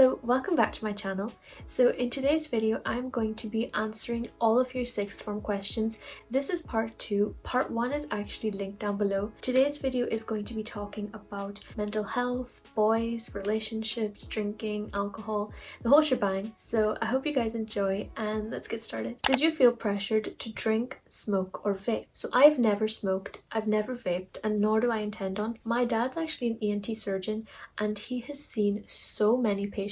Hello, welcome back to my channel. So in today's video, I'm going to be answering all of your sixth form questions. This is part 2. Part 1 is actually linked down below. Today's video is going to be talking about mental health, boys, relationships, drinking, alcohol, the whole shebang. So I hope you guys enjoy and let's get started. Did you feel pressured to drink, smoke or vape? So I've never smoked, I've never vaped, and nor do I intend on. My dad's actually an ENT surgeon and he has seen so many patients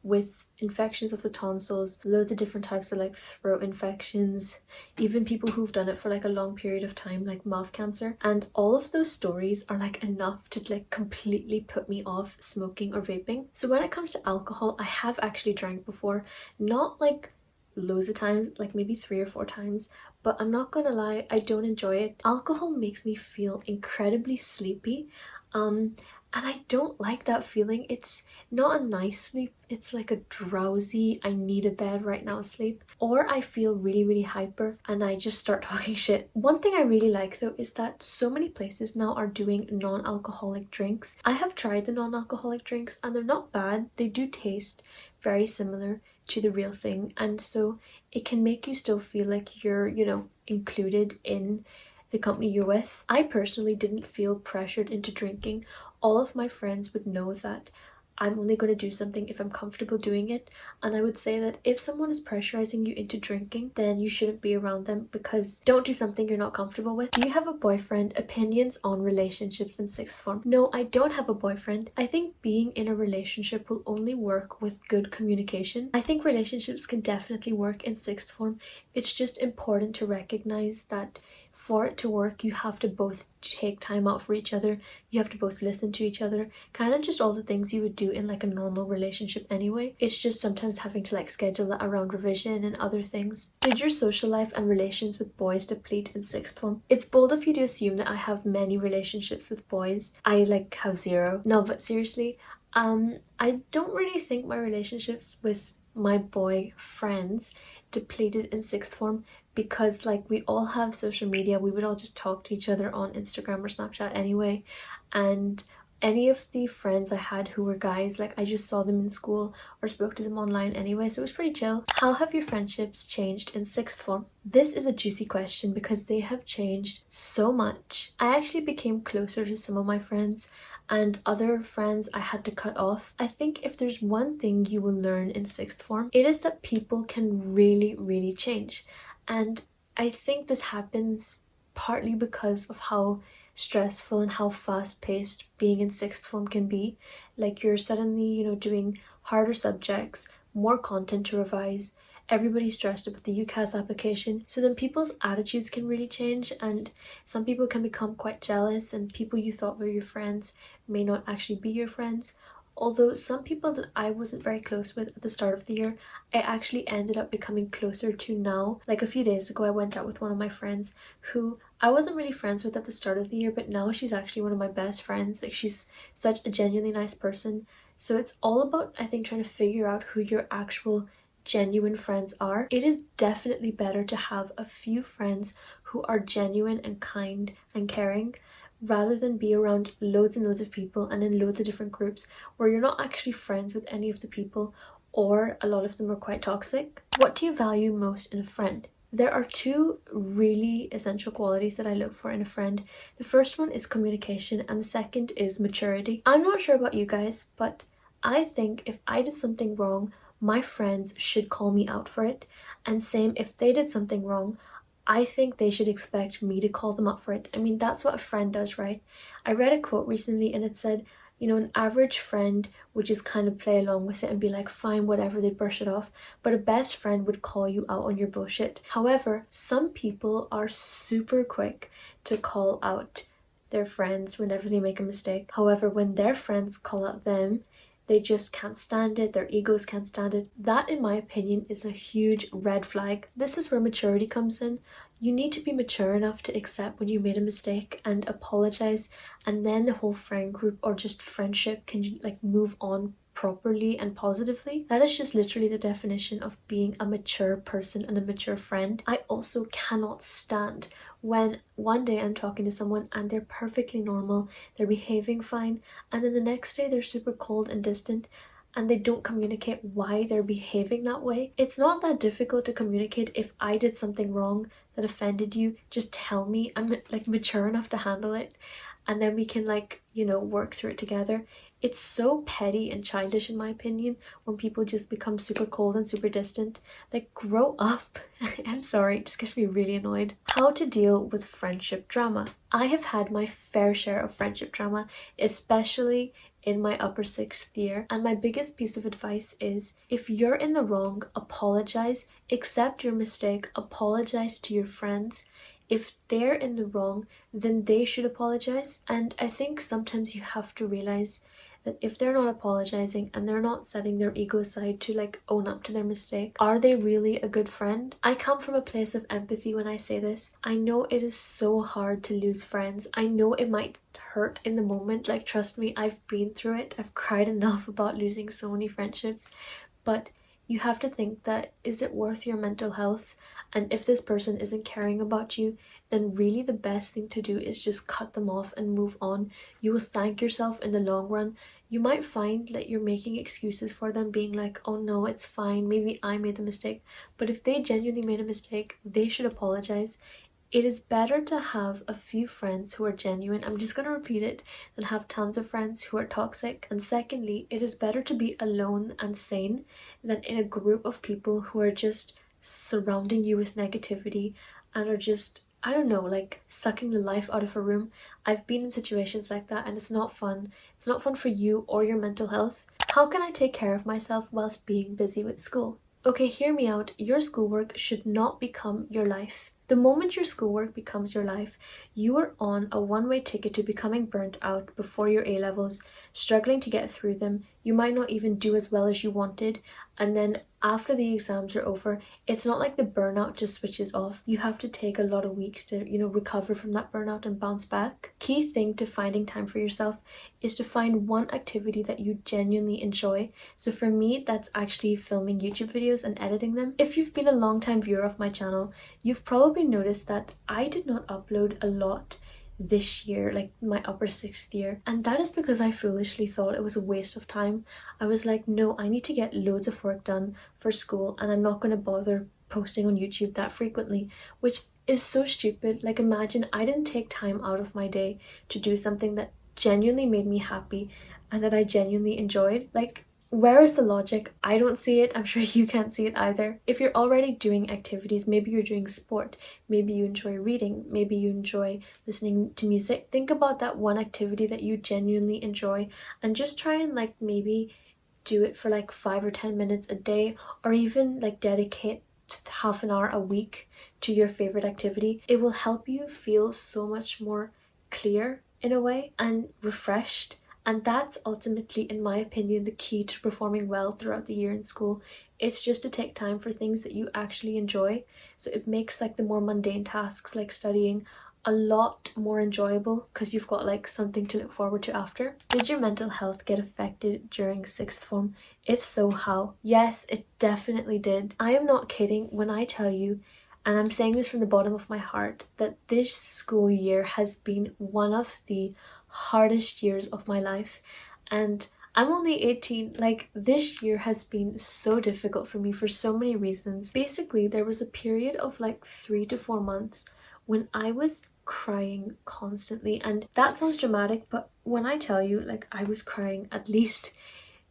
with infections of the tonsils, loads of different types of like throat infections, even people who've done it for like a long period of time, like mouth cancer, and all of those stories are like enough to like completely put me off smoking or vaping. So when it comes to alcohol, I have actually drank before, not like loads of times, like maybe 3 or 4 times, but I'm not gonna lie, I don't enjoy it. Alcohol makes me feel incredibly sleepy, and I don't like that feeling. It's not a nice sleep, it's like a drowsy, I need a bed right now sleep. Or I feel really hyper and I just start talking shit. One thing I really like though is that so many places now are doing non-alcoholic drinks. I have tried the non-alcoholic drinks and they're not bad. They do taste very similar to the real thing, and so it can make you still feel like you're, included in the company you're with. I personally didn't feel pressured into drinking. All of my friends would know that I'm only going to do something if I'm comfortable doing it, and I would say that if someone is pressurizing you into drinking, then you shouldn't be around them, because don't do something you're not comfortable with. Do you have a boyfriend? Opinions on relationships in sixth form? No, I don't have a boyfriend. I think being in a relationship will only work with good communication. I think relationships can definitely work in sixth form. It's just important to recognize that for it to work, you have to both take time out for each other, you have to both listen to each other, kind of just all the things you would do in like a normal relationship anyway. It's just sometimes having to like schedule that around revision and other things. Did your social life and relations with boys deplete in sixth form? It's bold of you to assume that I have many relationships with boys. I like have 0. No, but seriously, I don't really think my relationships with my boy friends depleted in sixth form, because like we all have social media, we would all just talk to each other on Instagram or Snapchat anyway, and any of the friends I had who were guys, like I just saw them in school or spoke to them online anyway, so it was pretty chill. How have your friendships changed in sixth form? This is a juicy question because they have changed so much. I actually became closer to some of my friends, and other friends I had to cut off. I think if there's one thing you will learn in sixth form, it is that people can really change. And I think this happens partly because of how stressful and how fast-paced being in sixth form can be. Like you're suddenly, doing harder subjects, more content to revise, everybody's stressed about the UCAS application, so then people's attitudes can really change, and some people can become quite jealous, and people you thought were your friends may not actually be your friends. Although some people that I wasn't very close with at the start of the year, I actually ended up becoming closer to now. Like a few days ago, I went out with one of my friends who I wasn't really friends with at the start of the year, but now she's actually one of my best friends. Like she's such a genuinely nice person. So it's all about, I think, trying to figure out who your actual genuine friends are. It is definitely better to have a few friends who are genuine and kind and caring, rather than be around loads and loads of people and in loads of different groups where you're not actually friends with any of the people, or a lot of them are quite toxic. What do you value most in a friend? There are 2 really essential qualities that I look for in a friend. The first one is communication and the second is maturity. I'm not sure about you guys, but I think if I did something wrong, my friends should call me out for it, and same if they did something wrong, I think they should expect me to call them up for it. I mean, that's what a friend does, right? I read a quote recently and it said, an average friend would just kind of play along with it and be like, fine, whatever, they brush it off. But a best friend would call you out on your bullshit. However, some people are super quick to call out their friends whenever they make a mistake. However, when their friends call out them, they just can't stand it, their egos can't stand it. That, in my opinion, is a huge red flag. This is where maturity comes in. You need to be mature enough to accept when you made a mistake and apologize, and then the whole friend group or just friendship can like move on properly and positively. That is just literally the definition of being a mature person and a mature friend. I also cannot stand when one day I'm talking to someone and they're perfectly normal, they're behaving fine, and then the next day they're super cold and distant. and they don't communicate why they're behaving that way. It's not that difficult to communicate. If I did something wrong that offended you, just tell me. I'm like mature enough to handle it, and then we can like, you know, work through it together. It's so petty and childish in my opinion when people just become super cold and super distant. Like, grow up. I'm sorry, it just gets me really annoyed. How to deal with friendship drama. I have had my fair share of friendship drama, especially in my upper sixth year, and my biggest piece of advice is, if you're in the wrong, apologize, accept your mistake, apologize to your friends. If they're in the wrong, then they should apologize. And I think sometimes you have to realize that if they're not apologizing and they're not setting their ego aside to like own up to their mistake, are they really a good friend? I come from a place of empathy when I say this. I know it is so hard to lose friends. I know it might hurt in the moment. Like, trust me, I've been through it. I've cried enough about losing so many friendships. But you have to think that, is it worth your mental health? And if this person isn't caring about you, then really the best thing to do is just cut them off and move on. You will thank yourself in the long run. You might find that you're making excuses for them, being like, oh no, it's fine, maybe I made a mistake. But if they genuinely made a mistake, they should apologize. It is better to have a few friends who are genuine, I'm just going to repeat it, than have tons of friends who are toxic. And secondly, it is better to be alone and sane than in a group of people who are just surrounding you with negativity and are just, I don't know, like sucking the life out of a room. I've been in situations like that and it's not fun. It's not fun for you or your mental health. How can I take care of myself whilst being busy with school? Okay, hear me out. Your schoolwork should not become your life. The moment your schoolwork becomes your life, you are on a one-way ticket to becoming burnt out before your A-levels, struggling to get through them. You might not even do as well as you wanted, and then after the exams are over, it's not like the burnout just switches off. You have to take a lot of weeks to, recover from that burnout and bounce back. Key thing to finding time for yourself is to find one activity that you genuinely enjoy. So for me, that's actually filming YouTube videos and editing them. If you've been a long-time viewer of my channel, you've probably noticed that I did not upload a lot this year, like my upper sixth year, and that is because I foolishly thought it was a waste of time. I was like, no, I need to get loads of work done for school and I'm not going to bother posting on YouTube that frequently, which is so stupid. Like, imagine I didn't take time out of my day to do something that genuinely made me happy and that I genuinely enjoyed. Like, where is the logic? I don't see it. I'm sure you can't see it either. If you're already doing activities, maybe you're doing sport, maybe you enjoy reading, maybe you enjoy listening to music, think about that one activity that you genuinely enjoy and just try and like maybe do it for like 5 or 10 minutes a day, or even like dedicate half an hour a week to your favorite activity. It will help you feel so much more clear in a way and refreshed. And that's ultimately, in my opinion, the key to performing well throughout the year in school. It's just to take time for things that you actually enjoy. So it makes like the more mundane tasks like studying a lot more enjoyable because you've got like something to look forward to after. Did your mental health get affected during sixth form? If so, how? Yes, it definitely did. I am not kidding when I tell you, and I'm saying this from the bottom of my heart, that this school year has been one of the hardest years of my life. And I'm only 18. Like, this year has been so difficult for me for so many reasons. Basically, there was a period of like 3 to 4 months when I was crying constantly, and that sounds dramatic, but when I tell you, like, I was crying at least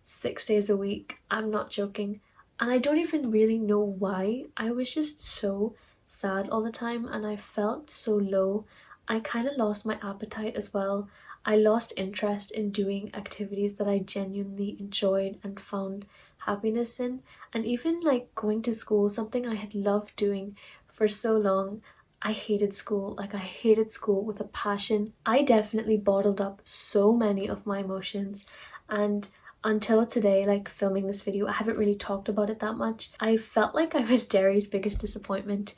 6 days a week, I'm not joking. And I don't even really know why. I was just so sad all the time and I felt so low. I kind of lost my appetite as well. I lost interest in doing activities that I genuinely enjoyed and found happiness in. And even like going to school, something I had loved doing for so long, I hated school. Like, I hated school with a passion. I definitely bottled up so many of my emotions, and until today, like filming this video, I haven't really talked about it that much. I felt like I was Derry's biggest disappointment,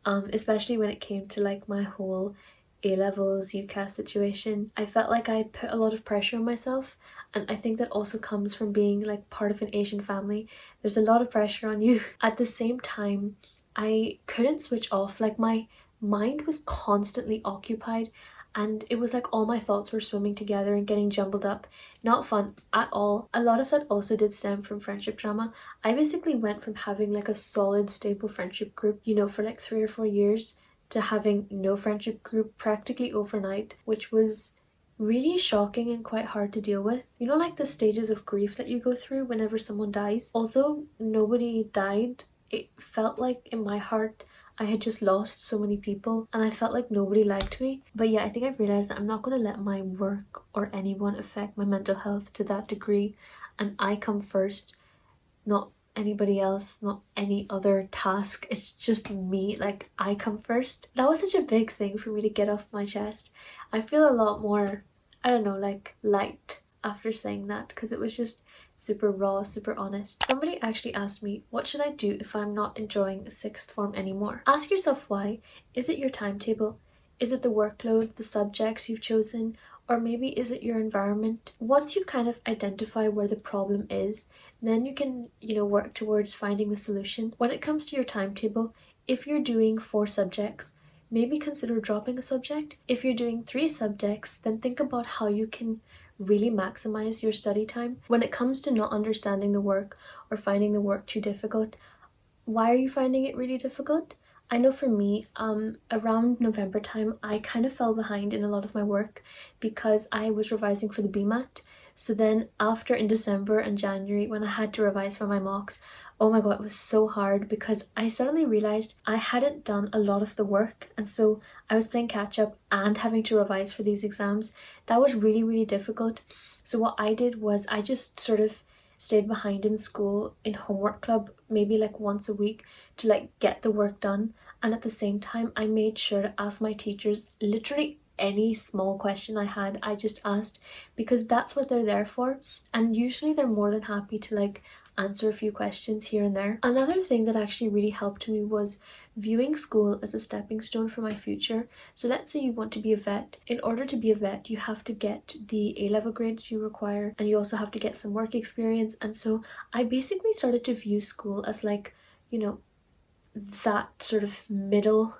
especially when it came to like my whole A-levels UCAS situation. I felt like I put a lot of pressure on myself, and I think that also comes from being like part of an Asian family. There's a lot of pressure on you. At the same time, I couldn't switch off. Like, my mind was constantly occupied and it was like all my thoughts were swimming together and getting jumbled up. Not fun at all. A lot of that also did stem from friendship drama. I basically went from having like a solid stable friendship group, you know, for like 3 or 4 years, to having no friendship group practically overnight, which was really shocking and quite hard to deal with. You know, like the stages of grief that you go through whenever someone dies. Although nobody died, it felt like in my heart I had just lost so many people and I felt like nobody liked me. But yeah, I think I've realized that I'm not going to let my work or anyone affect my mental health to that degree, and I come first, not anybody else, not any other task. It's just me, like I come first. That was such a big thing for me to get off my chest. I feel a lot more, I don't know, like light after saying that, because it was just super raw, super honest. Somebody actually asked me, what should I do if I'm not enjoying sixth form anymore? Ask yourself why. Is it your timetable? Is it the workload, the subjects you've chosen? Or maybe is it your environment? Once you kind of identify where the problem is, then you can, you know, work towards finding the solution. When it comes to your timetable, if you're doing 4 subjects, maybe consider dropping a subject. If you're doing 3 subjects, then think about how you can really maximize your study time. When it comes to not understanding the work or finding the work too difficult, why are you finding it really difficult? I know for me, around November time, I kind of fell behind in a lot of my work because I was revising for the BMAT. So then after in December and January, when I had to revise for my mocks, oh my god, it was so hard because I suddenly realized I hadn't done a lot of the work, and so I was playing catch up and having to revise for these exams. That was really, really difficult. So what I did was I just sort of stayed behind in school in homework club, maybe like once a week, to like get the work done. And at the same time, I made sure to ask my teachers literally any small question I had. I just asked, because that's what they're there for, and usually they're more than happy to like answer a few questions here and there. Another thing that actually really helped me was viewing school as a stepping stone for my future. So let's say you want to be a vet. In order to be a vet, you have to get the A-level grades you require, and you also have to get some work experience. And so I basically started to view school as like, you know, that sort of middle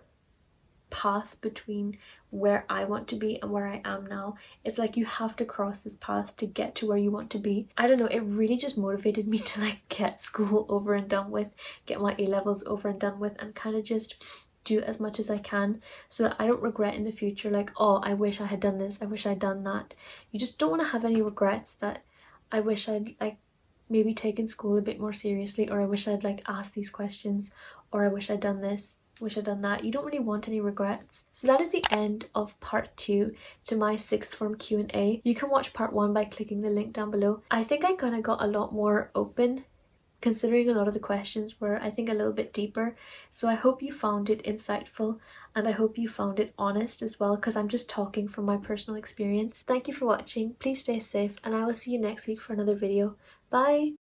path between where I want to be and where I am now. It's like you have to cross this path to get to where you want to be. I don't know, it really just motivated me to like get school over and done with, get my A-levels over and done with, and kind of just do as much as I can so that I don't regret in the future like, oh, I wish I had done this, I wish I'd done that. You just don't want to have any regrets that I wish I'd like maybe taken school a bit more seriously, or I wish I'd like asked these questions, or I wish I'd done this, wish I'd done that. You don't really want any regrets. So that is the end of part 2 to my sixth form Q&A. You can watch part 1 by clicking the link down below. I think I kind of got a lot more open, considering a lot of the questions were, I think, a little bit deeper. So I hope you found it insightful, and I hope you found it honest as well, because I'm just talking from my personal experience. Thank you for watching. Please stay safe, and I will see you next week for another video. Bye!